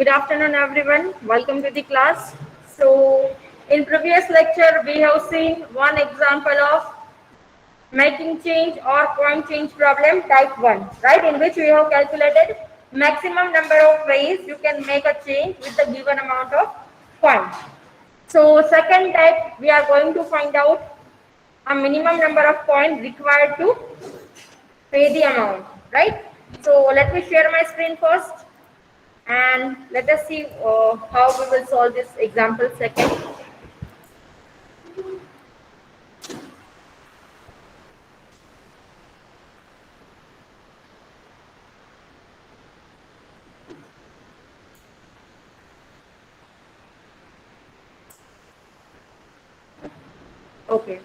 Good afternoon, everyone. Welcome to the class. So, in previous lecture, we have seen one example of making change or point change problem type 1, right? In which we have calculated maximum number of ways you can make a change with the given amount of points. So, second type, we are going to find out a minimum number of points required to pay the amount, right? So, let me share my screen first. And let us see how we will solve this example second. Okay.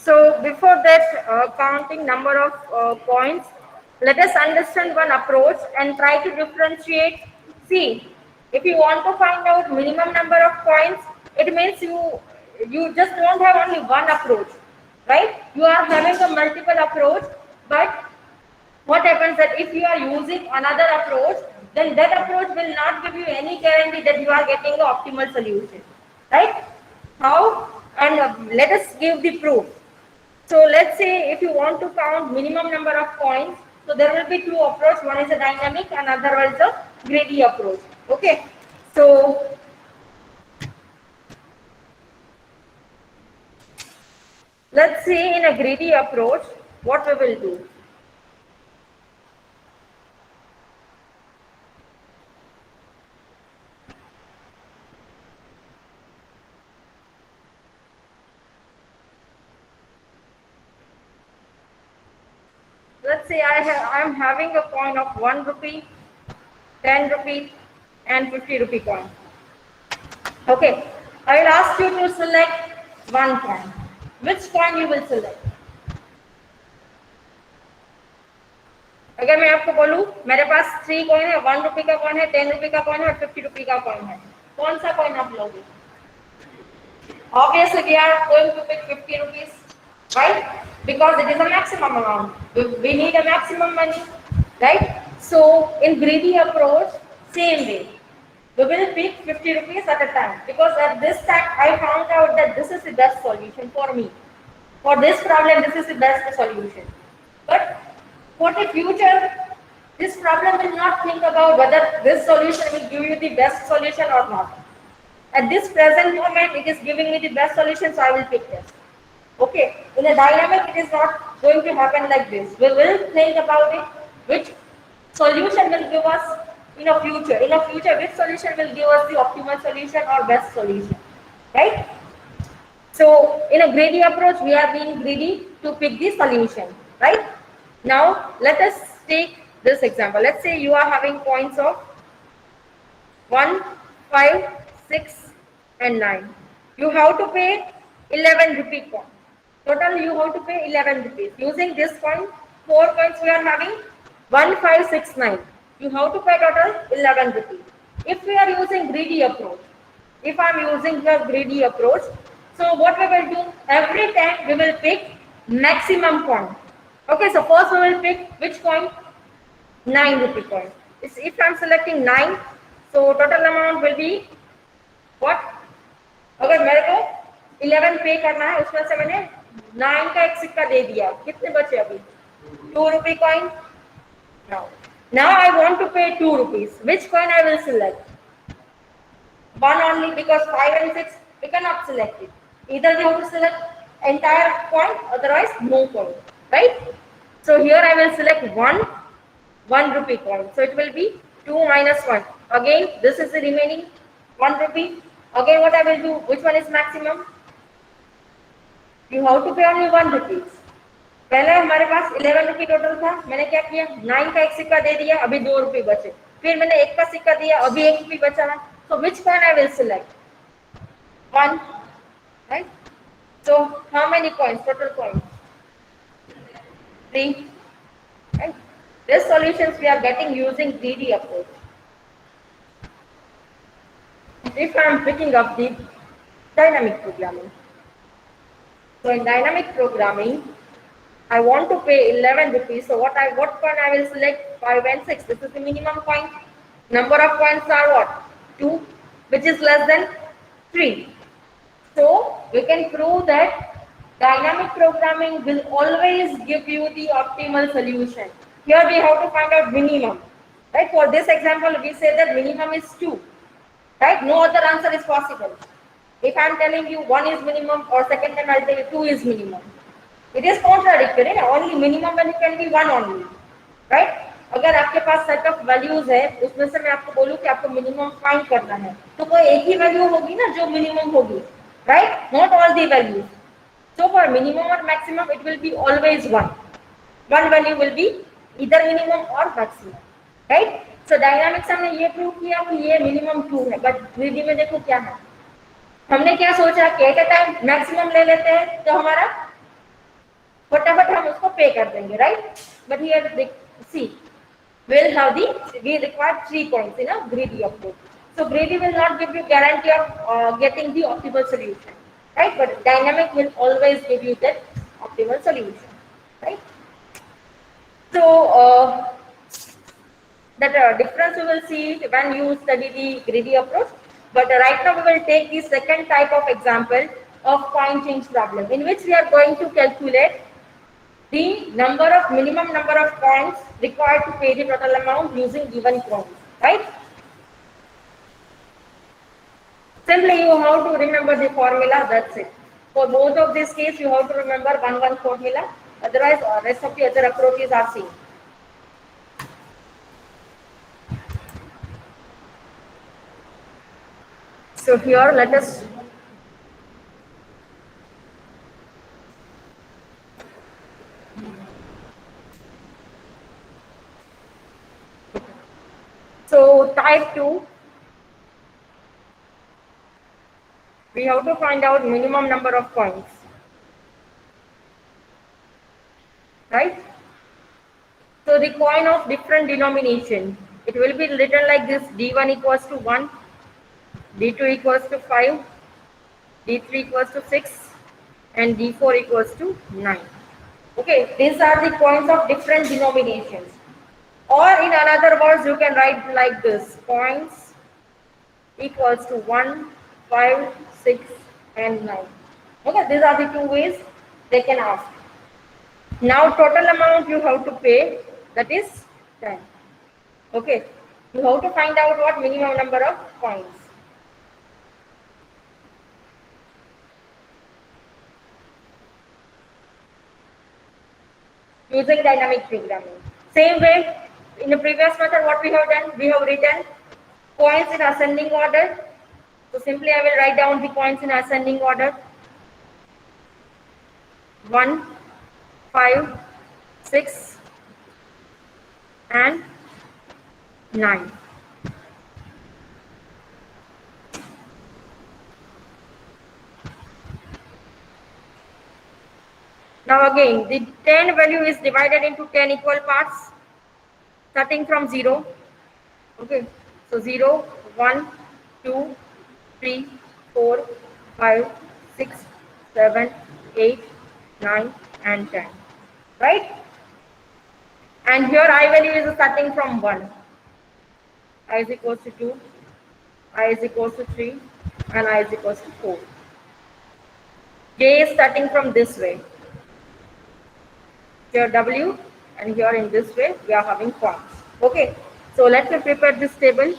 So before that, counting number of points, let us understand one approach and try to differentiate. See, if you want to find out minimum number of points, it means you just don't have only one approach, right? You are having a multiple approach, but what happens that if you are using another approach, then that approach will not give you any guarantee that you are getting the optimal solution, right? How? And let us give the proof. So let's say if you want to count minimum number of points, so there will be two approaches. One is a dynamic and other is a greedy approach. Okay. So let's say in a greedy approach, what we will do. Let's say I am having a coin of 1 rupee, 10 rupee and 50 rupee coin. Okay, I will ask you to select one coin. Which coin you will select? अगर मैं आपको बोलूं मेरे पास 3 coin है, 1 रुपए का coin है, 10 रुपए का कॉइन है और 50 रुपए का कॉइन है, कौन सा कॉइन आप लोगे? Obviously we are going to pick 50 rupees, right? Because it is a maximum amount. We need a maximum money, right? So in greedy approach, same way. We will pick 50 rupees at a time because at this time I found out that this is the best solution for me. For this problem, this is the best solution. But for the future, this problem will not think about whether this solution will give you the best solution or not. At this present moment, it is giving me the best solution, so I will pick this. Okay, in a dynamic, it is not going to happen like this. We will think about it, which solution will give us in a future. In a future, which solution will give us the optimal solution or best solution, right? So in a greedy approach, we are being greedy to pick the solution, right? Now, let us take this example. Let's say you are having points of 1, 5, 6 and 9. You have to pay 11 rupee coin. Total you have to pay 11 rupees. Using this coin, 4 coins we are having 1, 5, 6, 9. You have to pay total 11 rupees. If we are using greedy approach, if I am using the greedy approach, so what we will do, every time we will pick maximum coin. Okay, so first we will pick which coin? 9 rupee coin. If I am selecting 9, so total amount will be what? अगर मेरे को 11 पे करना है, उसमें से मैंने 9 का एक सिक्का दे दिया, कितने बचे अभी? 2 rupee coin. Now I want to pay 2 rupees. Which coin I will select? One only, because 5 and 6 we cannot select it. Either we have to select entire coin, otherwise no coin, right? So here I will select 1 rupee coin. So it will be 2 minus 1. Again, this is the remaining 1 rupee. Again, what I will do? Which one is maximum? You have to pay only 1 rupees. पहले हमारे पास 11 रुपये total था, मैंने क्या किया? 9 का एक सिक्का दे दिया, अभी 2 रुपये बचे. फिर मैंने 1 का सिक्का दिया, अभी 1 रुपये बचा है. So which coin I will select? 1, right? So how many coins? Total coins? 3. Right? These solutions we are getting using greedy approach. If I am picking up the dynamic programming, So in dynamic programming, I want to pay 11 rupees. So what coin I will select? 5 and 6. This is the minimum coin. Number of coins are what? 2, which is less than 3. So we can prove that dynamic programming will always give you the optimal solution. Here we have to find out minimum. Right? For this example, we say that minimum is 2. Right? No other answer is possible. If I am telling you 1 is minimum or second time I will tell you 2 is minimum. It is contradictory. Only minimum value can be 1 only. Right अगर आपके पास set of values है उसमें से मैं आपको बोलूं कि आपको मिनिमम फाइंड करना है तो कोई एक ही वैल्यू होगी ना जो मिनिमम होगी right not all the values so for minimum or maximum it will be always one value will be either minimum or maximum right so dynamics हमने ये प्रूव किया कि ये मिनिमम ट्रू है बट 3D में देखो क्या है हमने क्या सोचा कि एट अ टाइम मैक्सिमम ले लेते हैं तो हमारा फटाफट हम उसको पे कर देंगे right but here see will have the we require 3 points in a greedy approach. So greedy will not give you guarantee of getting the optimal solution, right? But dynamic will always give you that optimal solution, right? So that difference we will see when you study the greedy approach. But right now we will take the second type of example of coin change problem, in which we are going to calculate the minimum number of coins required to pay the total amount using given coins, right? Simply you have to remember the formula, that's it. For both of these cases, you have to remember one formula, otherwise rest of the other approaches are same. So here let us so type 2 we have to find out minimum number of coins, right? So the coin of different denomination, it will be written like this: d1 equals to 1, d2 equals to 5, d3 equals to 6, and d4 equals to 9. Okay, these are the coins of different denominations. Or in another words, you can write like this: coins equals to 1, 5, 6, and 9. Okay, these are the two ways they can ask. Now total amount you have to pay, that is 10. Okay, you have to find out what minimum number of coins. Using dynamic programming. Same way, in the previous method, what we have done? We have written coins in ascending order. So simply I will write down the coins in ascending order. 1, 5, 6, and 9. Now again, the 10 value is divided into 10 equal parts, starting from 0. Okay, so 0, 1, 2, 3, 4, 5, 6, 7, 8, 9, and 10. Right? And here I value is starting from 1. I is equals to 2, I is equals to 3, and I is equals to 4. J is starting from this way. Here W, and here in this way we are having coins. Okay, so let me prepare this table.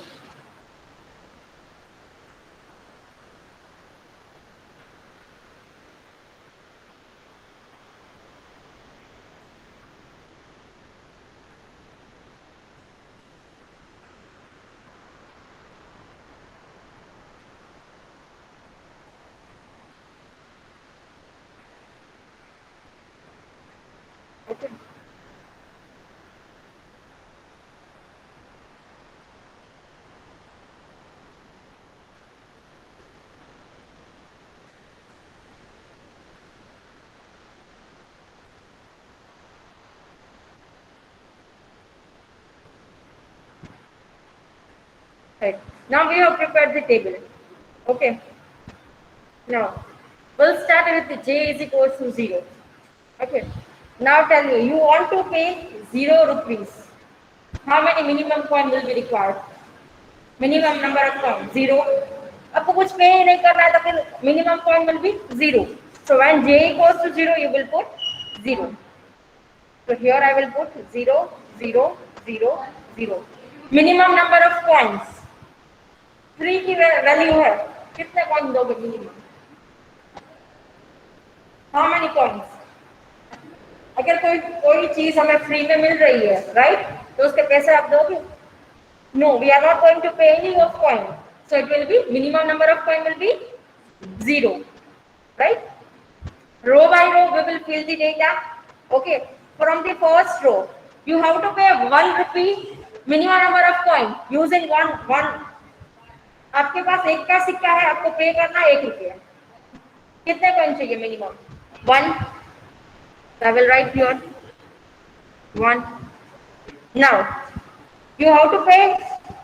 Okay. Right. Now we have prepared the table. Okay. Now We'll start with j is equals to 0. Okay. Now tell me, you want to pay 0 rupees. How many minimum coin will be required? Minimum number of coins, 0. आपको कुछ पे ही नहीं करना है तो फिर minimum coin will be 0. So when j equals to 0, you will put 0. So here I will put 0, 0, 0, 0. Minimum number of coins. 3 की value है, कितने कॉइन दोगे मिनिमम? How many coins? अगर कोई चीज हमें फ्री में मिल रही है, राइट, तो उसके पैसे आप दोगे? No, we are not going to pay any of coin, so it will be minimum number of coin will be 0, right? Row by row we will fill the data. Okay, from the first row you have to pay 1 rupee minimum number of coin using one. आपके पास एक का सिक्का है, आपको पे करना 1 रुपया. कितने कॉइन चाहिए minimum? 1. I will write here 1. Now you have to pay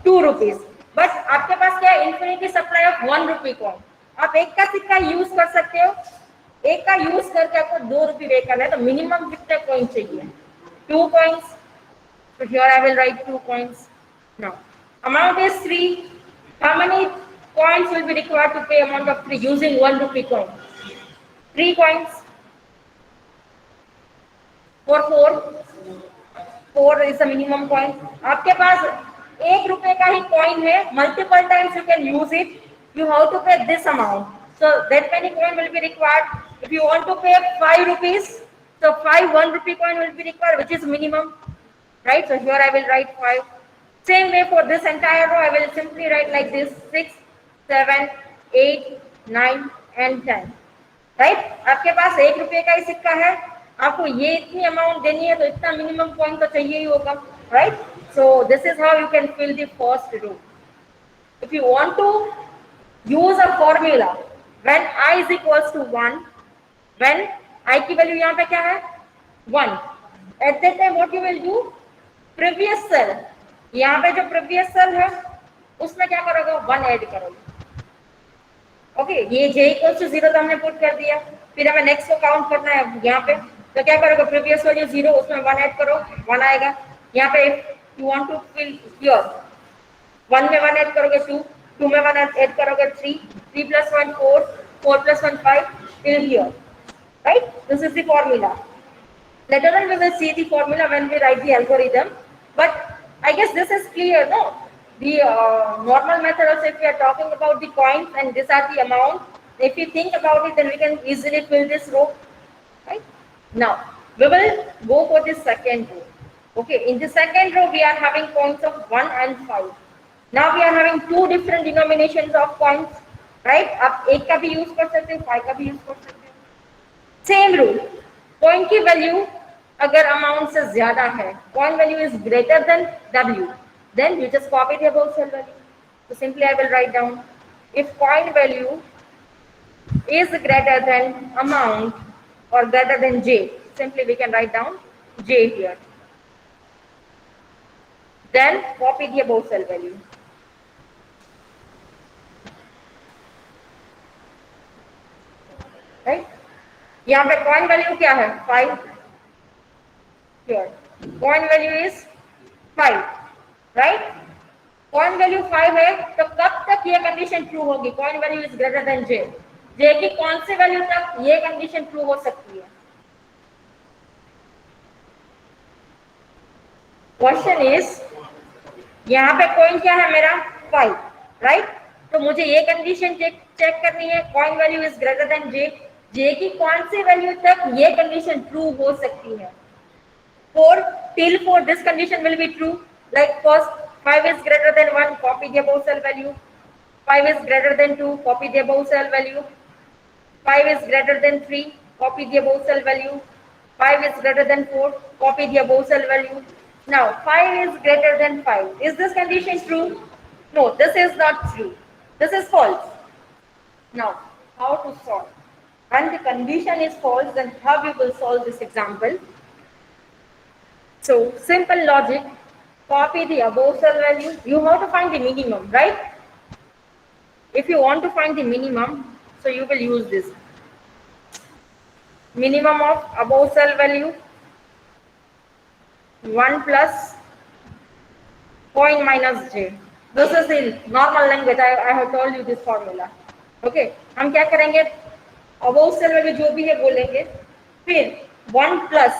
2 rupees. But आपके पास क्या है? Infinity supply of 1 rupee coin. आप एक का सिक्का यूज कर सकते हो, एक का यूज करके आपको 2 रुपये पे करना है, तो मिनिमम कितने कॉइन चाहिए? 2 coins. So here I will write 2 coins. Now amount is 3. How many coins will be required to pay amount of 3 using 1 rupee coin? 3 coins. For 4 is the minimum coin. आपके पास 1 रुपए का ही coin है, multiple times you can use it. You have to pay this amount. So that many coin will be required. If you want to pay 5 rupees, so 5 1 rupee coin will be required, which is minimum, right? So here I will write 5. Same way for this entire row, I will simply write like this: 6, 7, 8, 9 and 10. Right? आपके पास 1 रुपए का ही सिक्का है, आपको ये इतनी amount देनी है, तो इतना मिनिमम कॉइन तो चाहिए ही होगा, right? So this is how you can fill the first row. If you want to use a formula when I is equals to 1, when I की वैल्यू यहाँ पे क्या है? 1. At that time what you will do? Previous cell, यहाँ पे जो previous cell है उसमें क्या करोगे? 1 ऐड करोगे. ओके, ये j इक्वल्स टू 0 तो हमने पुट कर दिया, फिर हमें नेक्स्ट को काउंट करना है यहाँ पे, तो क्या करोगे? प्रीवियस वैल्यू 0, उसमें 1 ऐड करो, 1 आएगा. यहाँ पे you want to fill here, 1 में 1 ऐड करोगे 2, 2 में 1 ऐड करोगे 3, 3 plus 1 4, 4 plus 1 5 till here, right? This is the formula. Later on we will see the formula when we write the algorithm, but I guess this is clear, no? The normal method also, if we are talking about the coins and these are the amount, if you think about it, then we can easily fill this row, right? Now we will go for the second row. Okay, in the second row we are having coins of 1 and 5. Now we are having 2 different denominations of coins, right? आप एक का भी use कर सकते हो, 5 का भी use कर सकते हो. सेम रूल, कॉइन की वैल्यू अगर अमाउंट से ज्यादा है, coin value is greater then w, then you just copy the above cell value. So simply I will write down, if coin value is greater than amount or greater than j, simply we can write down j here. Then copy the above cell value. Right? यहाँ पे coin value क्या है? 5. Here coin value is 5. Right, coin value 5 है, तो कब तक ये condition true होगी? Coin value is greater than J. J की कौन सी वैल्यू तक ये कंडीशन ट्रू हो सकती है? क्वेश्चन इज, यहाँ पे कॉइन क्या है मेरा? 5, राइट? तो मुझे ये कंडीशन चेक करनी है, coin value is greater than J. J की कौन सी वैल्यू तक ये कंडीशन ट्रू हो सकती है? till 4 this condition will be true. Like first, 5 is greater than 1, copy the above cell value. 5 is greater than 2, copy the above cell value. 5 is greater than 3, copy the above cell value. 5 is greater than 4, copy the above cell value. Now 5 is greater than 5. Is this condition true? No, this is not true. This is false. Now how to solve? When the condition is false, then how we will solve this example? So simple logic, copy the above cell value. You have to find the minimum, right? If you want to find the minimum, so you will use this. minimum of above cell value 1 plus point minus j. This is in normal language. I have told you this formula. Okay, हम क्या करेंगे, above cell value जो भी है बोलेंगे, फिर 1 plus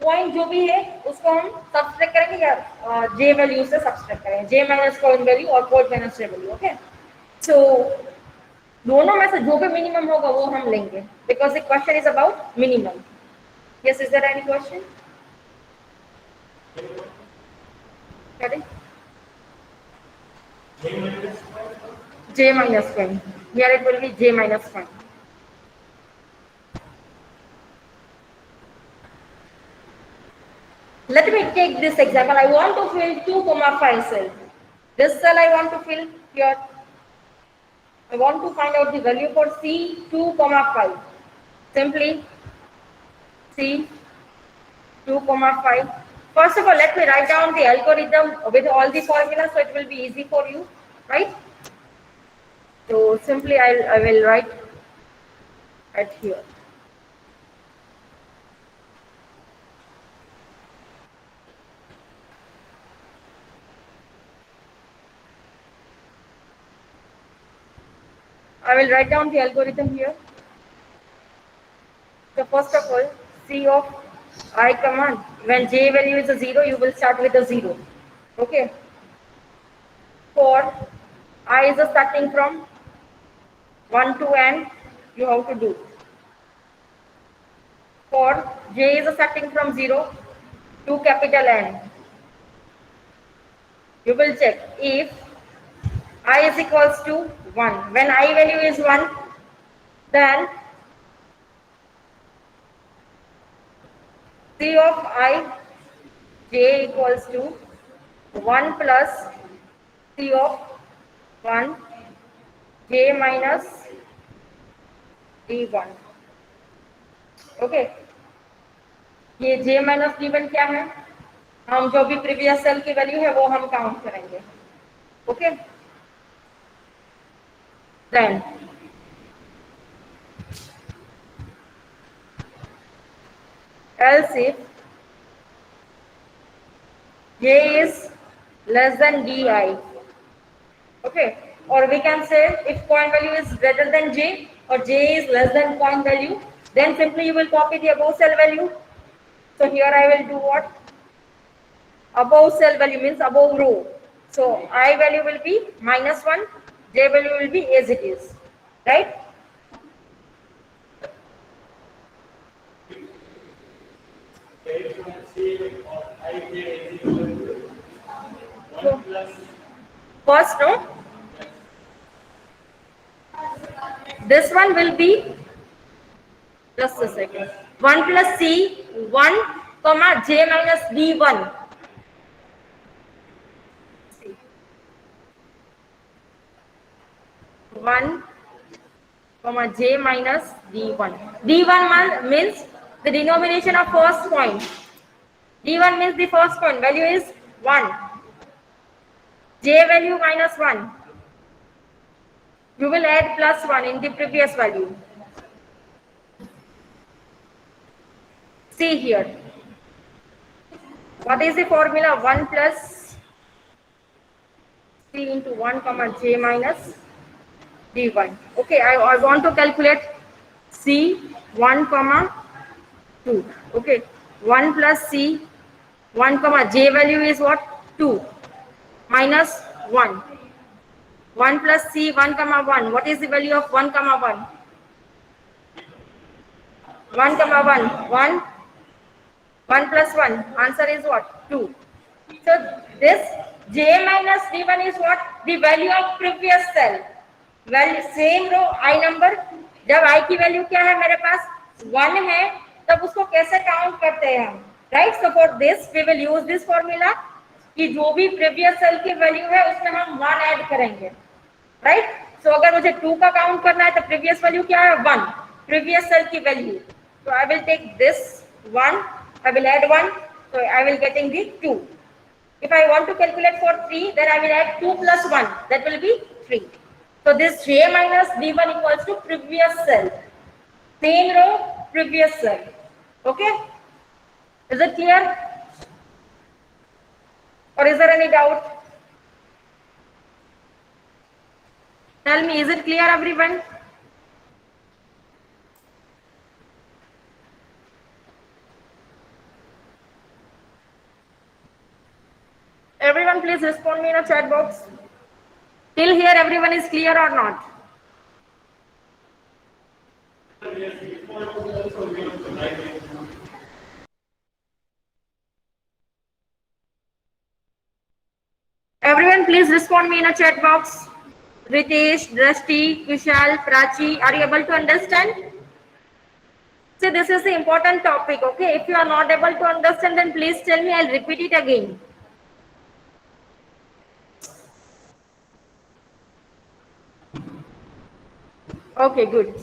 point जो भी है उसको हम सब्सट्रैक्ट करेंगे या j वैल्यू से सब्सट्रैक्ट करेंगे, j माइनस point वैल्यू और point minus j value. Okay, so दोनों में से जो भी मिनिमम होगा वो हम लेंगे, because the question is about minimum. Yes, is there any question? Ready? J minus 1. Here it will be j minus 1. Let me take this example. I want to fill 2,5 cell. This cell I want to fill here. I want to find out the value for C 2,5. Simply C 2,5. First of all, let me write down the algorithm with all the formulas so it will be easy for you, right? So simply I will write at here. I will write down the algorithm here. So first of all, C of I command, when j value is a 0, you will start with a 0. Okay. For I is a starting from 1 to n, you have to do. For j is a starting from 0 to capital N, you will check if I is equals to 1. When I value is 1, then C of I j equals to 1 plus C of 1 j minus d1. Okay, ये j minus d1 क्या है? हम जो भी previous cell की value है वो हम काउंट करेंगे. Okay, then else if j is less than di, okay, or we can say if point value is greater than j or j is less than point value, then simply you will copy the above cell value. So here I will do what? Above cell value means above row. So I value will be minus 1, j value will be as it is, right? So, first, no, this one will be, just a second, 1 plus c 1 comma j minus d1. 1 comma j minus d1. d1 means the denomination of first point. d1 means the first point value is 1. j value minus 1. You will add plus 1 in the previous value. See here. What is the formula? 1 plus c into 1 comma j minus d1. Okay, I want to calculate c 1 comma 2. Okay, 1 plus c 1 comma j value is what? 2 minus 1. 1 plus c 1 comma 1. What is the value of 1 comma 1? 1 comma 1. 1. 1 plus 1. Answer is what? 2. So this j minus d1 is what? The value of previous cell. Value same row I number. जब I की value क्या है मेरे पास 1 है, तब उसको कैसे count करते हैं हम, right? So for this we will use this formula कि जो भी प्रीवियस सेल की वैल्यू है उसमें हम 1 ऐड करेंगे, राइट? सो अगर मुझे 2 का काउंट करना है तो प्रीवियस वैल्यू क्या है? 1, प्रीवियस सेल की value. So I will take this 1, I will add 1, so I will getting the 2. If I want to calculate for 3, then I will add 2 plus 1, that will be 3. So this j minus d1 equals to previous cell. Same row, previous cell. Okay, is it clear or is there any doubt? Tell me, is it clear everyone? Everyone please respond me in a chat box. Till here everyone is clear or not? Everyone please respond me in a chat box. Ritesh, Drashti, Vishal, Prachi, are you able to understand? See, this is the important topic, okay? If you are not able to understand, then please tell me, I'll repeat it again. Okay, good.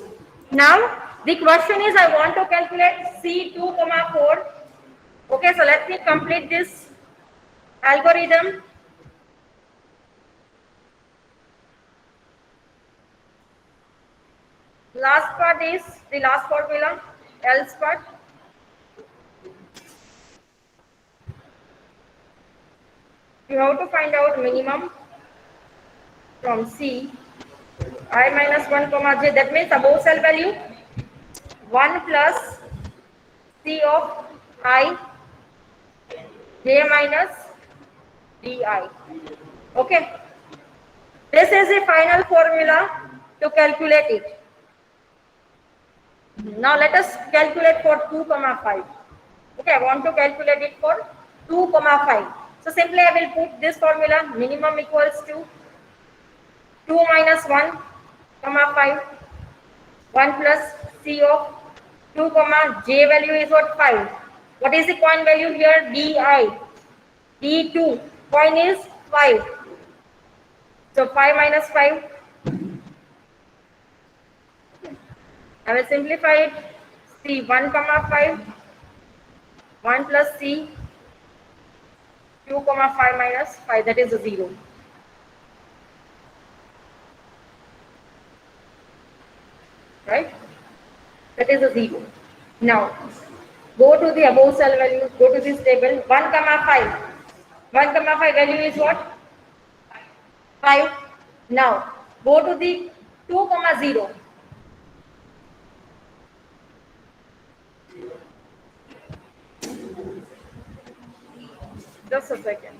Now, the question is, I want to calculate C2, 4. Okay, so let me complete this algorithm. Last part is the last formula, else part. You have to find out minimum from C, I minus 1 comma j. That means above cell value 1 plus C of I j minus di. Okay. This is the final formula to calculate it. Now let us calculate for 2 comma 5. Okay, I want to calculate it for 2 comma 5. So simply I will put this formula, minimum equals to 2 minus 1 comma 5, 1 plus C of 2 comma j value is what? 5. What is the coin value here? di. d2 coin is 5. So 5 minus 5. I will simplify it. C 1 comma 5, 1 plus C 2 comma 5 minus 5, that is a 0. Right? That is a 0. Now, go to the above cell value, go to this table, 1 comma 5. 1 comma 5 value is what? 5. Now, go to the 2 comma 0. Just a second.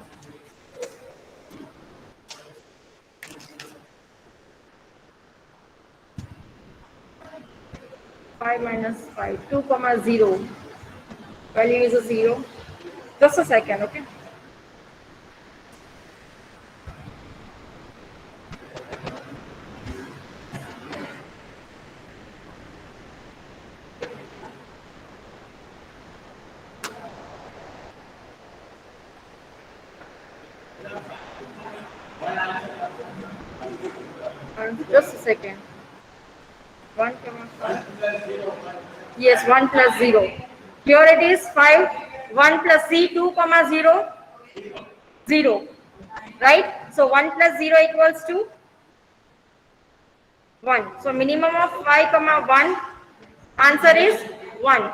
5 minus 5, 2 comma 0. Value is a 0. Just a second, okay? Just a second. 1 comma 5. Yes, 1 plus 0. Here it is 5. 1 plus C 2 comma 0. 0. Right? So 1 plus 0 equals to 1. So minimum of 5 comma 1. Answer is 1.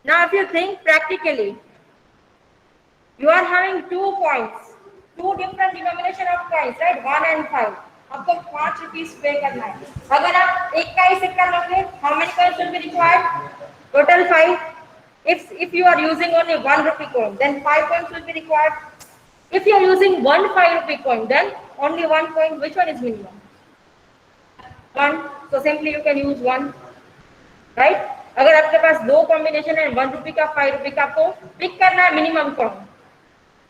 Now if you think practically, you are having 2 points. 2 different denomination of coins, right? 1 and 5. आपको 5 rupees पे करना है. अगर आप एक का ही सिक्का लोगे, how many coins will be required? Total 5. If you are using only 1 rupee coin, then 5 coins will be required. If you are using 1 5 rupee coin, then only 1 coin. Which one is minimum? 1. So simply you can use 1. Right? अगर आपके पास दो combination है 1 रुपी का 5 रुपी का, आपको pick करना है minimum coin.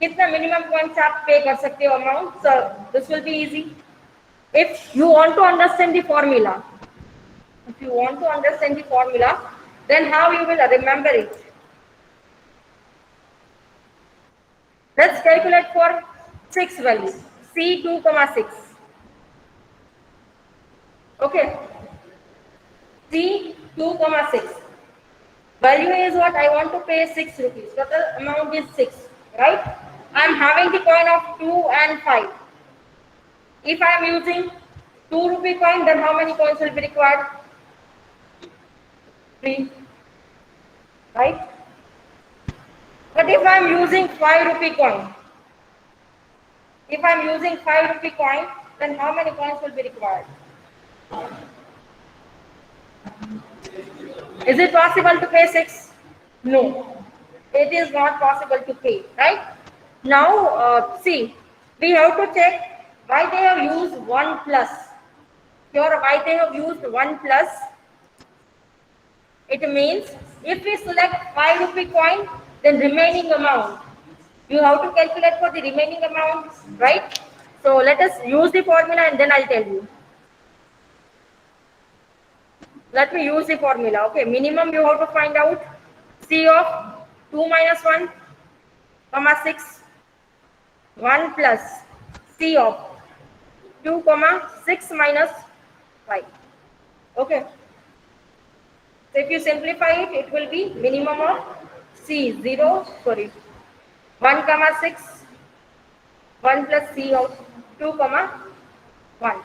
कितना मिनिमम कॉइन्स आप पे कर सकते हो amount? So this will be easy. If you want to understand the formula, then how you will remember it? Let's calculate for 6 value. C2 comma 6. Okay. C2 comma 6. Value is what? I want to pay 6 rupees. Total amount is 6. Right? I am having the coin of 2 and 5. If I am using 2 rupee coin, then how many coins will be required? 3, right? But if I am using 5 rupee coin, if I am using 5 rupee coin, then how many coins will be required? Is it possible to pay 6? No, it is not possible to pay, right? Now, see, we have to check why they have used 1 plus. Here, why they have used 1 plus. It means if we select 5 rupee coin, then remaining amount. You have to calculate for the remaining amount, right? So let us use the formula and then I'll tell you. Let me use the formula. Okay, minimum you have to find out C of 2 minus 1, comma 6, 1 plus C of 2, comma 6 minus 5. Okay. So if you simplify it, it will be minimum of C 0, sorry, 1 comma 6, 1 plus C of 2 comma 1.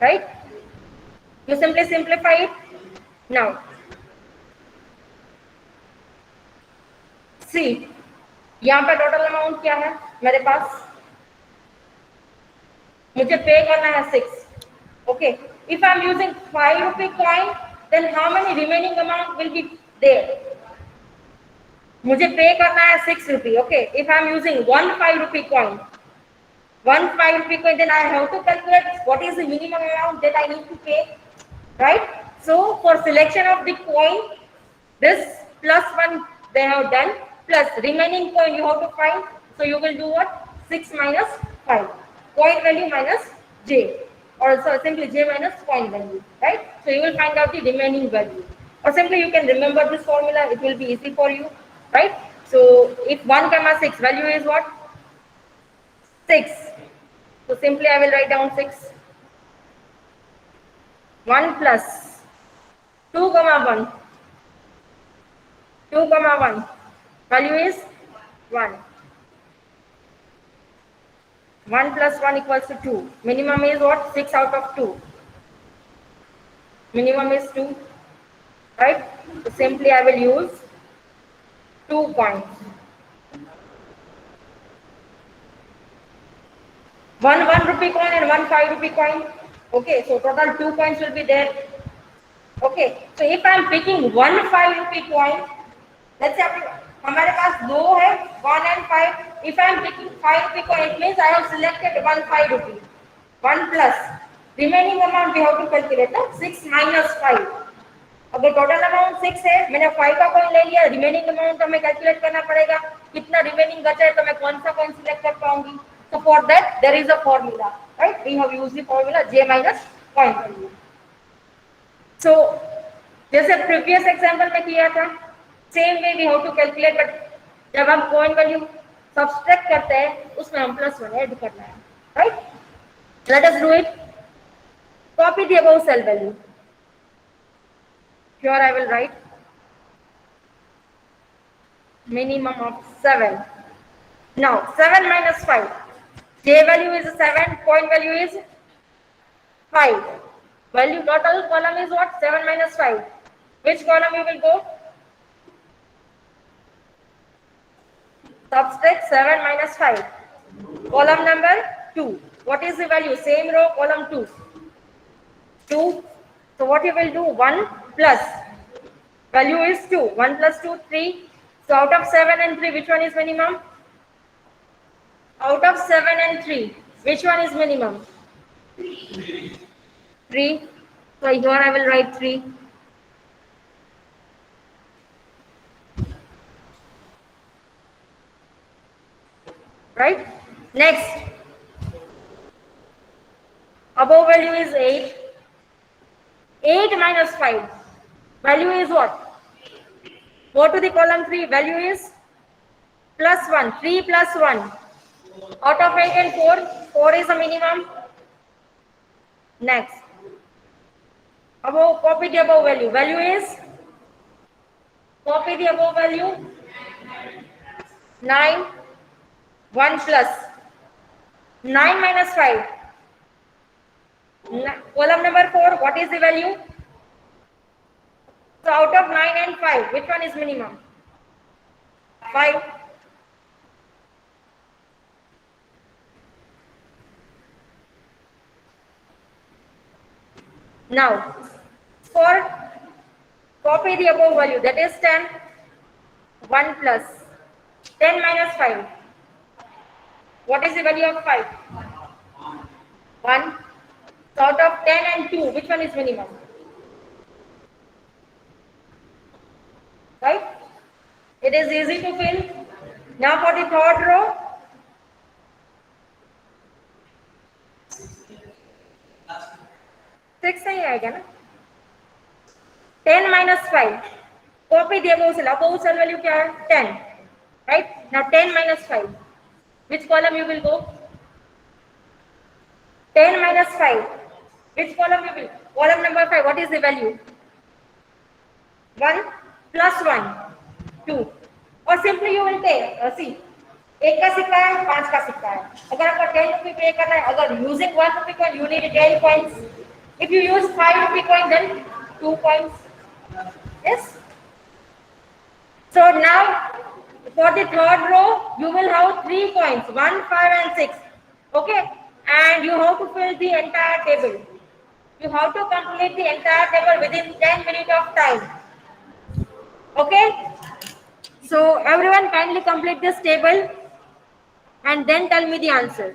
Right? You simply simplify it. Now, सी यहाँ पे total amount क्या है मेरे पास, मुझे पे करना है 6. Okay, if I am using 5 rupee coin, then how many remaining amount will be there? मुझे पे करना है 6 rupee. Okay, if I am using 1 5 rupee coin, 1 5 rupee coin, then I have to calculate what is the minimum amount that I need to pay, right? So for selection of the coin, this plus 1 they have done, plus remaining coin you have to find. So you will do what? 6 minus 5, coin value minus j, or so simply j minus coin value, right? So you will find out the remaining value, or simply you can remember this formula, it will be easy for you, right? So if 1 comma 6 value is what? 6. So simply I will write down 6. 1 plus 2 comma 1. 2 comma 1. Value is 1. 1 plus 1 equals to 2. Minimum is what? 6 out of 2. Minimum is 2. Right? So simply I will use 2 coins. 1 rupee coin and 1 5 rupee coin. Okay, so total 2 coins will be there. Okay, so if I am picking 1 5 rupee coin, let's say हमारे पास दो है 1 and 5. If I am picking 5 rupee coin, it means I have selected 1 5 rupee. 1 plus remaining amount we have to calculate ना 6 minus 5. अगर total amount 6 है, मैंने 5 का coin ले लिया, रिमेनिंग अमाउंट हमें कैलकुलेट करना पड़ेगा, कितना रिमेनिंग बचा है तो मैं कौन सा कॉइन सिलेक्ट कर पाऊंगी. So for that there is a formula, right? We have used the formula j minus coin value. So जैसे प्रीवियस एग्जांपल में किया था, same way we have to calculate, but जब हम कॉइन वैल्यू सब्सट्रैक्ट करते हैं उसमें हम +1 ऐड करना है, right? Let us do it. Copy the above cell value. Here I will write minimum of 7. Now 7 minus 5. J value is 7, coin value is 5. Value total column is what? 7 minus 5. Which column you will go? Subtract 7 minus 5. Column number 2. What is the value? Same row, column 2. 2. So what you will do? 1 plus. Value is 2. 1 plus 2, 3. So out of 7 and 3, which one is minimum? Out of 7 and 3, which one is minimum? 3. So here I will write 3. Right? Next. Above value is 8. 8 minus 5. Value is what? Go to the column 3. Value is +1. 3 plus 1. Out of 8 and 4, 4 is a minimum. Next. Above, copy the above value. Value is, copy the above value, 9. 1 plus 9 minus 5. Column number 4, what is the value? So out of 9 and 5, which one is minimum? 5. Now, for copy the above value, that is 10, 1 plus 10 minus 5. What is the value of 5? 1. So out of 10 and 2, which one is minimum? Right? It is easy to fill. Now for the third row, 6 नहीं आएगा ना? 10 minus 5. Copy the above cell. Above cell value क्या है? 10. Right? Now 10 minus 5. Which column you will go? 10 minus 5. Which column you will? Column number 5. What is the value? 1 plus 1. 2. Or simply you will take, see, एक का सिक्का है, 5 का सिक्का है. अगर आपको 10 रुपये पे करना है, अगर using 1 rupee coin, you need 10 coins. If you use 5 rupee coin, then 2 coins. Yes? So now, for the third row, you will have 3 coins, 1, 5 and 6. Okay? And you have to fill the entire table. You have to complete the entire table within 10 minutes of time. Okay? So everyone kindly complete this table and then tell me the answer.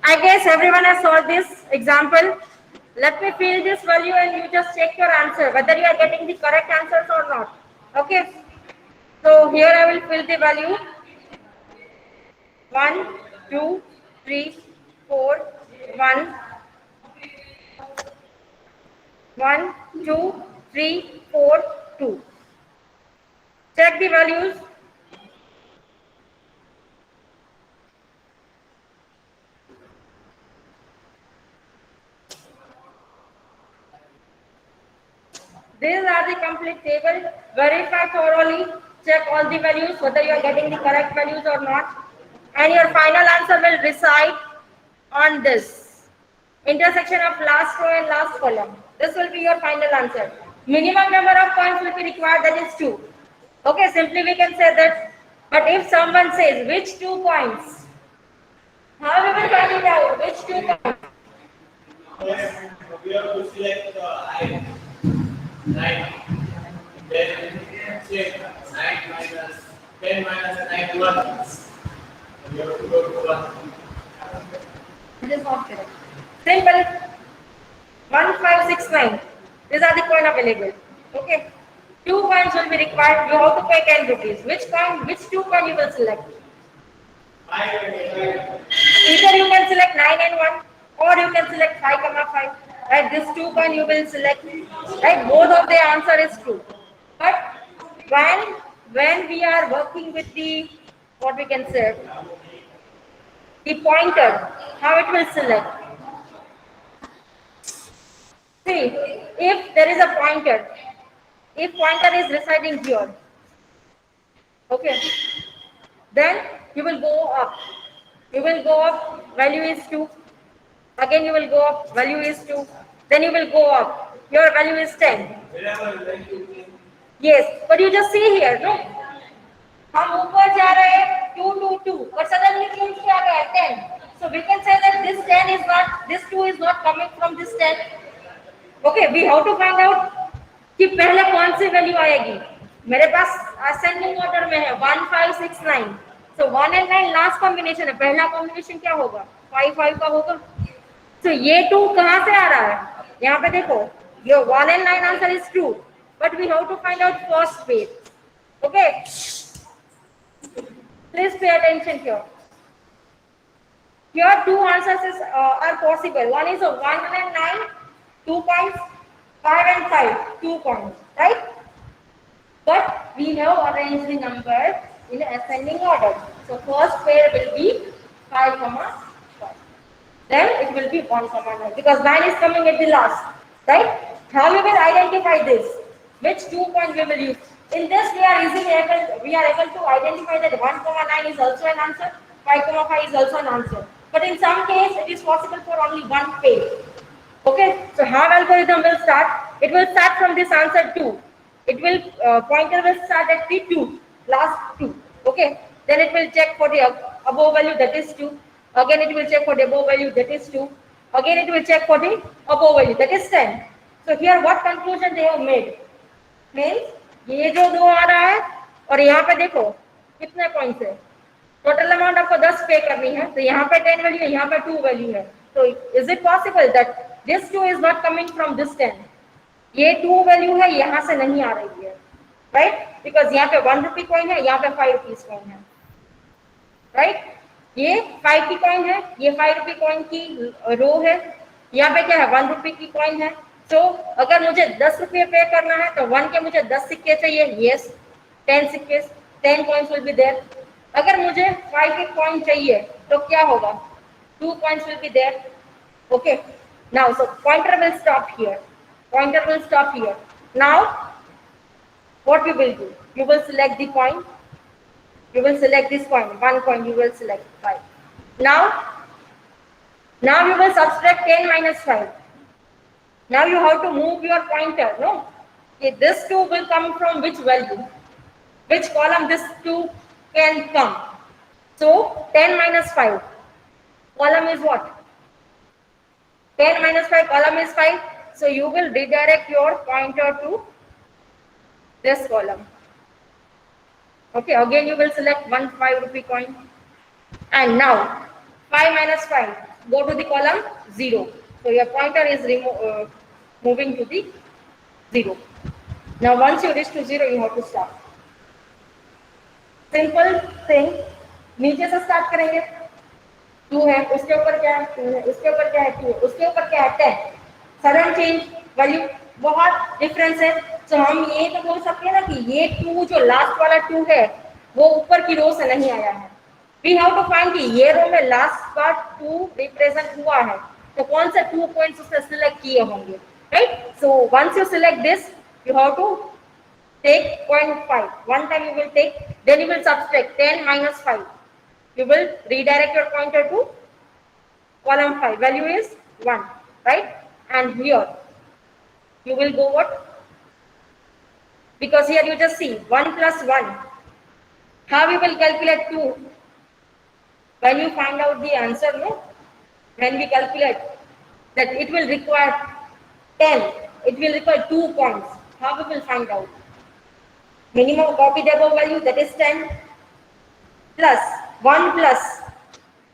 I guess everyone has solved this example. Let me fill this value and you just check your answer, whether you are getting the correct answers or not. Okay. So here I will fill the value. 1, 2, 3, 4, 1, 1, 2, 3, 4, 2. Check the values. These are the complete table. Verify thoroughly. Check all the values, whether you are getting the correct values or not. And your final answer will reside on this intersection of last row and last column. This will be your final answer. Minimum number of points will be required, that is 2. Okay, simply we can say that. But if someone says which 2 points, how we will find it out? Which 2 points? Yes, we have to select I, 9, then check 9 minus 10 minus 9 1. We have to go to 1. It is not correct. Simple. 1569. These are the coin available. Okay. 2 coins will be required. You have to pay 10 rupees. Which coin, which 2 coin you will select? Either you can select 9 and 1 or you can select 5 comma 5. Right, this 2 coin you will select. Right, both of the answer is true. But when we are working with the, what we can say, the pointer, how it will select? See, if there is a pointer, if pointer is residing here, okay, then you will go up. You will go up, value is 2. Again you will go up, value is 2. Then you will go up, your value is 10. Yes, but you just see here, no? हम ऊपर जा रहे हैं 2 2 2 but suddenly change क्या गया 10. So we can say that this 10 is not, this 2 is not coming from this 10. Okay, we have to find out कि पहले कौन सी वैल्यू आएगी. मेरे पास असेंडिंग ऑर्डर में है 1 5 6 9. So 1 and 9 लास्ट कॉम्बिनेशन है. पहला कॉम्बिनेशन क्या होगा? 5 5 का होगा. So ये 2 कहाँ से आ रहा है? यहाँ पे देखो, your 1 and 9 answer is true, but we have to find out first base. Okay, please pay attention here. Here 2 answers are possible. One is a 1 and 9, 2 points, 5 and 5, 2 points, right? But we have arranged the number in ascending order. So first pair will be 5 comma 5. Then it will be 1 comma 9 because 9 is coming at the last, right? How we will identify this? Which 2 point we will use? In this we are able to identify that 1 comma 9 is also an answer, 5 comma 5 is also an answer. But in some case it is possible for only one pair. Okay, so how algorithm will start? It will start from this answer 2. It will pointer will start at the 2, last 2. Okay, then it will check for the above value, that is 2. Again it will check for the above value, that is 2. Again it will check for the above value, that is 10. So here what conclusion they have made? Means ये जो 2 आ रहा है और यहाँ पे देखो कितने points है. टोटल अमाउंट आपको 10 पे करनी है, तो यहाँ पे 10 वैल्यू है, यहाँ पे 2 वैल्यू है. तो is it possible that this 2 is not coming from this 10? ये 2 वैल्यू है, यहाँ से नहीं आ रही है, राइट? बिकॉज यहाँ पे 1 रुपी कॉइन है, यहाँ पे 5 रुपीज कॉइन है, राइट? ये 5 की कॉइन है, ये 5 रुपी कॉइन की रो है, यहाँ पे क्या है 1 रुपी की कॉइन है. तो अगर मुझे 10 रुपये पे करना है तो 1 के मुझे 10 सिक्के चाहिए, यस 10 सिक्के, 10 कॉइन्स विल बी देयर. अगर मुझे 5 के कॉइन चाहिए तो क्या होगा? 2 coins will be there. Okay, now so pointer will stop here. Pointer will stop here. Now, what you will do? You will select the coin. You will select this coin. 1 coin. You will select 5. Now you will subtract 10 minus 5. Now you have to move your pointer. No, okay, this 2 will come from which value? Which column this 2 can come? So 10 minus 5. Column is what? 10 minus 5. Column is 5. So you will redirect your pointer to this column. Okay, again you will select 1 5 rupee coin. And now 5 minus 5. go to the column 0. So your pointer is moving to the 0. Now once you reach to 0, you have to stop. Simple thing. नीचे से start करेंगे. 2 है, उसके ऊपर क्या है 2 है, उसके ऊपर क्या है 2 है, उसके ऊपर क्या है 10. सडन चेंज वैल्यू बहुत डिफरेंस है. तो हम ये तो बोल सकते हैं ना कि ये 2 जो लास्ट वाला 2 है वो ऊपर की रो से नहीं आया है. वी हैव टू फाइंड कि ये रो में लास्ट का 2 रिप्रेजेंट हुआ है तो कौन से 2 पॉइंट्स उसने सिलेक्ट किए होंगे, right. So once you select this you have to take 0.5. One time you will take, then you will subtract 10 minus 5. You will redirect your pointer to column 5. Value is 1, right? And here you will go what? Because here you just see 1 plus 1. How you will calculate 2? When you find out the answer, no? When we calculate that it will require 10, it will require 2 points. How we will find out? Minimum copy the above value, that is 10 plus 1 plus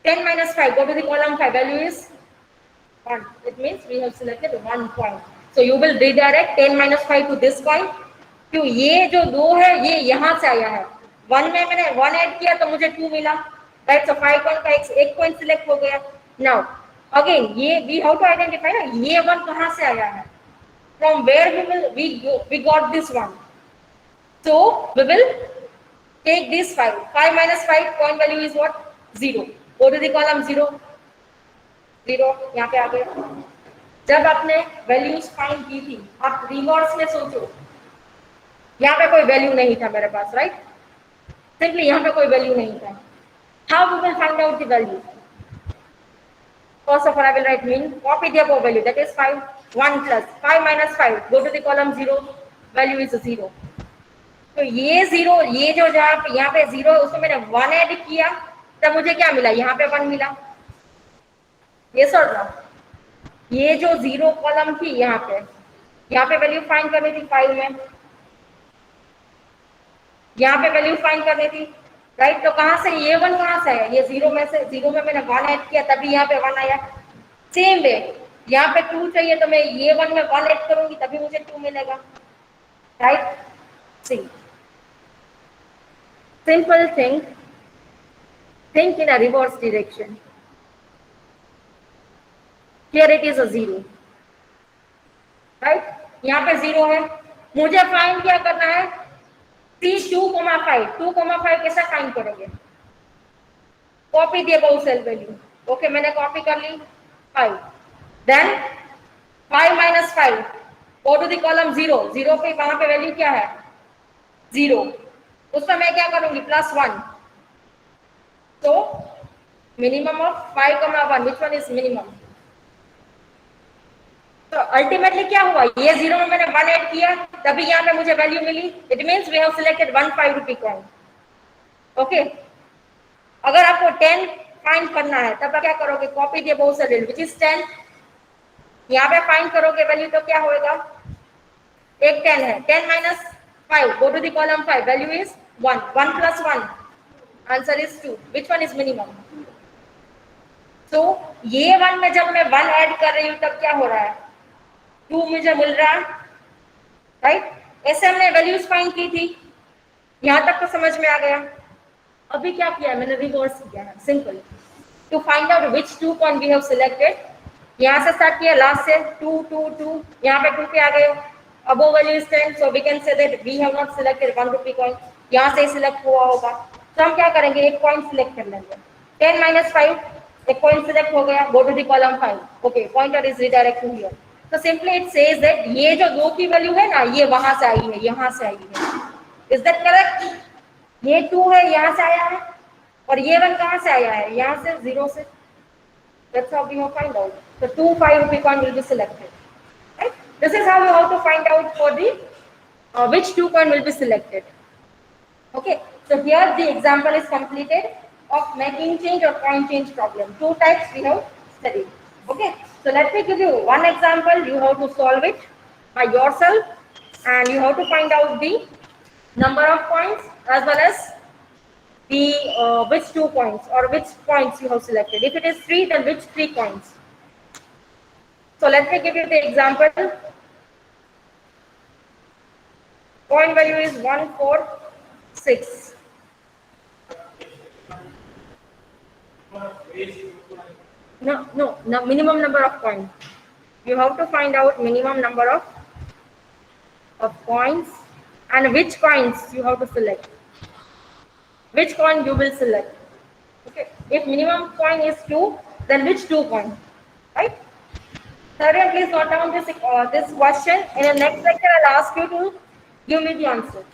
10 minus 5. Go to the column 5. Value is 1. It means we have selected 1 point. So you will redirect 10 minus 5 to this point. क्यों ये जो 2 है ये यहाँ से आया है. 1 में मैंने 1 ऐड किया तो मुझे 2 मिला. राइट. सो 5 पॉइंट का एक पॉइंट सिलेक्ट हो गया. नाउ अगेन ये वी हाउ टू आइडेंटिफाई ना ये 1 कहाँ से आया है. From where we got this one. So we will take this 5. 5 minus 5 point value is what? 0. Go to the column 0. 0 यहाँ पे आ गए. जब आपने वैल्यूज फाइंड की थी आप रिवर्स में सोचो. यहाँ पे कोई वैल्यू नहीं था मेरे पास, राइट. सिंपली यहाँ पे कोई वैल्यू नहीं था. How we will find out the value? First of all, I will write mean. Copy the above value. That is 5. 1 plus 5 minus 5. Go to the column 0. Value is 0. तो ये 0 ये जो यहाँ पे 0 उसमें मैंने 1 ऐड किया तब मुझे क्या मिला. यहाँ पे 1 मिला. ये सर ना ये जो 0 कॉलम थी यहाँ पे वैल्यू फाइंड करनी थी 5 में. यहाँ पे वैल्यू फाइंड करनी थी, राइट. तो कहाँ से ये 1 कहाँ से है. ये 0 में से 0 में मैंने 1 ऐड किया तभी यहाँ पे 1 आया. सेम वे यहाँ पे 2 चाहिए तो मैं ये 1 में 1 ऐड करूंगी तभी मुझे 2 मिलेगा, right. See simple thing. Think in a reverse direction. Here it is a 0, right. यहाँ पे 0 है. मुझे फाइंड क्या करना है. सी 2,5. 2,5 कैसे फाइंड करेंगे. Copy the above cell value. Okay मैंने कॉपी कर ली 5. Then 5 minus 5. Go to the column 0. 0 पे वहां पे वैल्यू क्या है 0. उसमें मैं क्या करूंगी प्लस 1. तो minimum of 5,1. Which one is minimum. तो अल्टीमेटली क्या हुआ ये 0 में मैंने 1 ऐड किया तभी यहाँ पे मुझे वैल्यू मिली. It means we have selected 1 5 rupee coin. Okay अगर आपको 10 फाइंड करना है तब आप क्या करोगे. Copy the above cell which is 10. यहाँ पे फाइंड करोगे वैल्यू तो क्या होएगा. एक 10 है. 10 minus 5. Go to the column 5. Value is 1. 1 plus 1. Answer is 2. Which one is minimum? So ये 1 में जब मैं 1 ऐड कर रही हूँ तब क्या हो रहा है 2 मुझे मिल रहा है, राइट. ऐसे हमने वैल्यूज फाइंड की थी. यहाँ तक तो समझ में आ गया. अभी क्या किया मैंने रिवर्स किया है. Simple to find out which 2 point we have selected. यहाँ से स्टार्ट किया लास्ट से 2 2 2. यहाँ पे 2 पे आ गए. Above value is 10. So we can say that we have not selected 1 rupee coin. यहाँ से सिलेक्ट हुआ होगा तो हम क्या करेंगे एक पॉइंट सिलेक्ट कर लेंगे. 10 minus 5. एक पॉइंट सिलेक्ट हो गया. Go to the column 5. Okay pointer is redirecting here. तो सिंपली इट सेज दैट ये जो 2 की वैल्यू है ना ये वहां से आई है यहाँ से आई है. Is that correct. ये 2 है यहाँ से आया है और ये 1 कहाँ से आया है यहाँ से 0 से. That's how we have find out. The 2 5 rupee coin will be selected. Right? This is how you have to find out for the which 2 coin will be selected. Okay. So here the example is completed of making change or coin change problem. 2 types we have studied. Okay. So let me give you one example. You have to solve it by yourself and you have to find out the number of coins as well as the which 2 points or which points you have selected. If it is 3, then which 3 points. So let me give you the example. Point value is 1, 4, 6. No, minimum number of points. You have to find out minimum number of coins and which coins you have to select. Which coin you will select. Okay. If minimum coin is 2, then which 2 coin? Right? Everyone, please note down this question. In the next lecture, I'll ask you to give me the answer.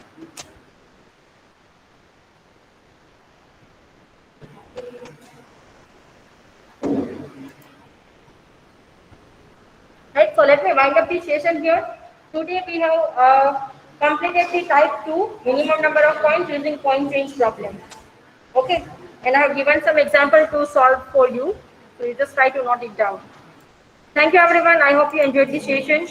Right. So let me wind up the session here. Today we have completed the type 2 minimum number of coins using coin change problem. Okay. And I have given some example to solve for you. So you just try to note it down. Thank you everyone. I hope you enjoyed the session.